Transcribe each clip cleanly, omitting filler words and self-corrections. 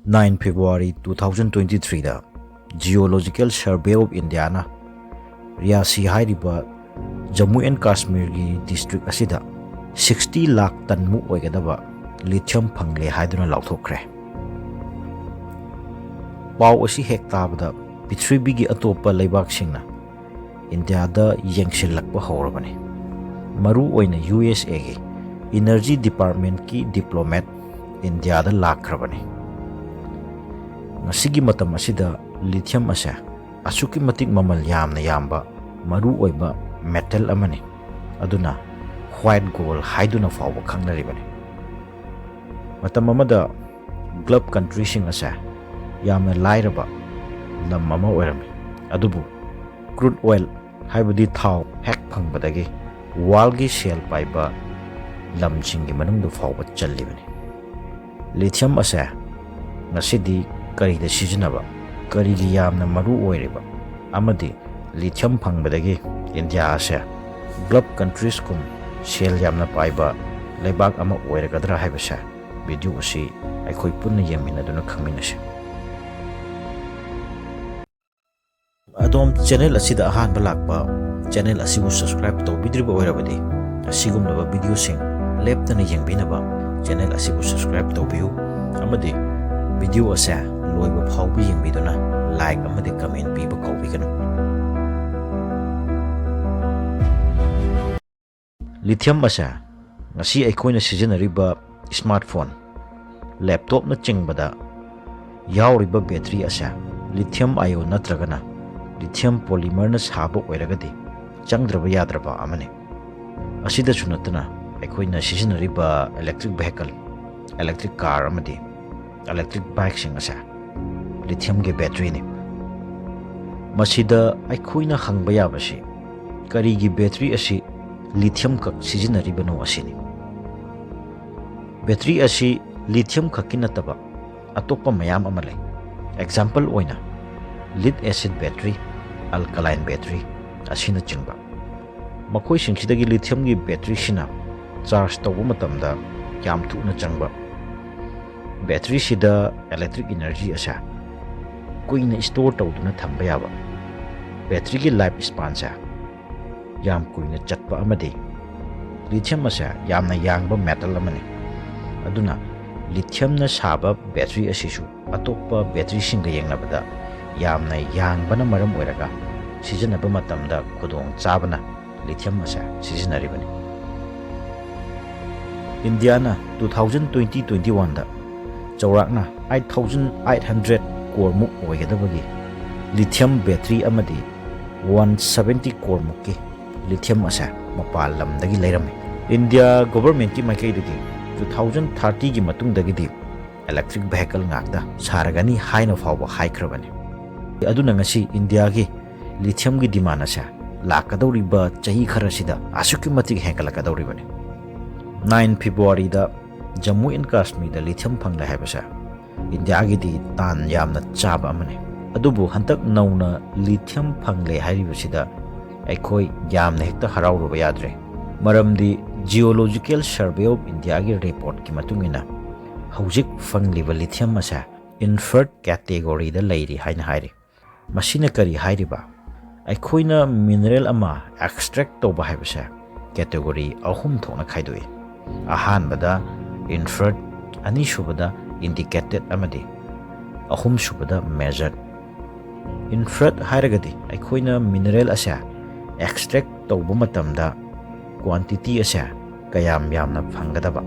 9 February 2023 da Geological Survey of India na Riyasi Hairiba Jammu and Kashmir gi district asida 60 lakh tan mu oigadaba lithium fangle haiduna lauthokre. Pau asi hek tabada Prithvi gi atopa leibak singna India da yengsilakpa horabani. Maru oina USA gi Energy Department ki diplomat India da lakrabani. Ngashigi matam asida lithium asa asuki matik mamal yamna yamba maru oiba metal amani aduna white gold haiduna faoba khangnaribani. Matam amada glove country sing asa yamna lairaba lam ama oirami adubu crude oil haibadi thau hek phangbadagi walgi shell paiba lamjingi manungdu faoba challibani. Lithium asa ngasidi kari da sizinaba kari gi yamna maru oiriba amadi lithium phangbadagi India asa glove countries kum shell yamna paiba leibak ama oiragadra haibasa video asi aikoi punna yeminaduna khangminase. Adom channel asida ahan balakpa channel asibu subscribe to bidriba oirabadi asigumnaba video sing leptana yengbinaba channel asibu subscribe to biu amadi video asa loiva faoba yengbiduna like amadi comment piba kaobiganu. Lithium asa ngasi aikoina sizinariba smartphone laptop na chingbada yauriba battery asa lithium ion natragana lithium polymer na saba oiragadi Channgdraba Yadraba amani. Asida sunatana aikoina sizinariba electric vehicle electric car amadi electric bike sing asa lithium ge battery ni. Masida aikoina hangba yabasi kari gi battery asi lithium kak sizinaribano asini. Battery asi lithium kakinataba atopa mayam amalay. Example oina lead acid battery alkaline battery asina chingba. Makoi singsidagi lithium gi battery sina charge tawba matamda yam thuna changba. Battery sida electric energy asa kuina store tawduna thamba yaba. Battery gi life span sa yam kuina chatpa amadi lithium asa yamna yangba metal amani aduna lithium na saba battery asisu atopa battery singa yengnabada yamna yangbana maram oiraga sizinaba matamda khudong chabana lithium asa sizinaribani. India na 2020-21 da chaurakna 8,800 crore muk oigadabagi lithium battery amadi 170 crore mukki lithium asa mapal lamdagi leirami. India government ki maikei dagi 2030 gi matungdagidi electric vehicle ngakda saragani haina faoba haikrabani. Aduna ngasi India gi lithium gi demand asa lakadoriba chahi kharasida asuki matik henkalakadoribani. 9 February da Jammu and Kashmir da lithium phangla haibasa India gi di tan yamna chaba amani. Adubu hantak nauna lithium phangle hairibasida aikoi yamna hekta harauruba yadre. Maramdi Geological Survey of India gi report ki matungina haujik fangliba lithium asa inferred category da leiri haina hairi. Masina kari hairiba aikoina mineral ama extract toba haibasa category ahum thona khaidoi. Ahanbada inferred, ani shubada indicated amadi ahum shubada measured. Inferred hairagadi aikoina mineral asa extract toba matamda quantity asa kayam yamna phangadaba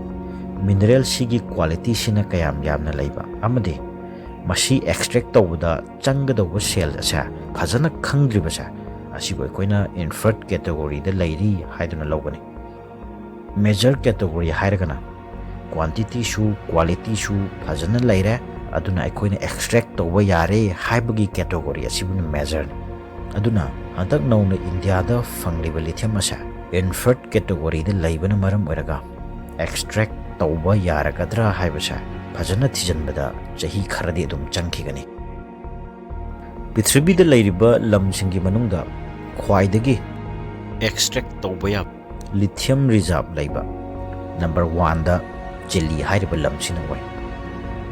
mineral sigi quality sina kayam yamna leiba amadi masi extract tawda changadaba cell asa phajana khangdribasa asibo aikoina inferred category da leiri haiduna logani. Measure category hairagana quantity shu quality shu phajana leire aduna aikoina extract tawba yare haibagi category asibuna measure aduna hantak nauna India da fangliba lithium asa inferred category da leibana maram oiraga extract tawba yaragadra haibasa phajana thijanbada chahi kharadi adum changkhigani. Prithvi da leiriba lamsingi manungda khwaidagi extract tawba ya lithium reserve leiba number 1 da Chile hairiba lamsina wai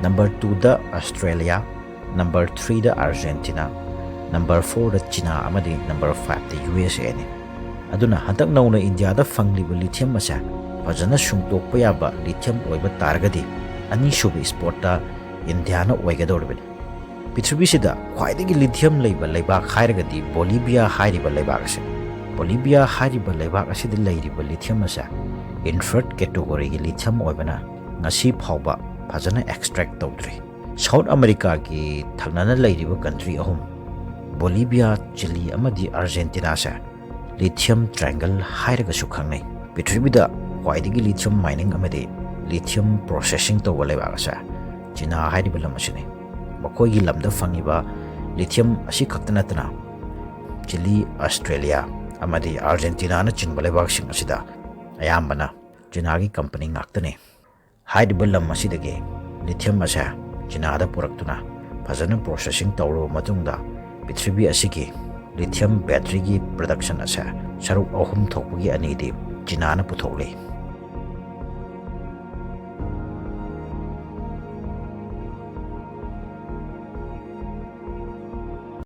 Number 2 da Australia, Number 3 da Argentina, Number 4 da China amadi Number 5 da USA ni. Aduna hantak nauna India da fangliba lithium asa fajana sungtokpa yaba lithium oiba targadi ani subi spot da India na oigadoribani. Pithibisida khwaidagi lithium leiba leibak hairagadi Bolivia hairiba leibak ase. Bolivia hairiba leibak asidi leiriba lithium asa inferred category gi lithium oibana ngasi faoba fajana extract tawdri. South America gi thagnana leiriba country ahum Bolivia, Chile amadi Argentina sa lithium triangle hairaga su khangnai. Pithibida khwaidagi lithium mining amadi lithium processing tawba leibak asa China hairiba lam asini. Makoigi lamda fangiba lithium asi khaktanatana Chile, Australia amadi Argentina na chingba leibak sing asida ayambana China gi company ngaktane. Hairiba lam asidagi lithium asa China da puraktuna fajana processing tawro matungda Pithribi asigi lithium battery gi production asa saruk ahum thokpagi anidi China na puthokle.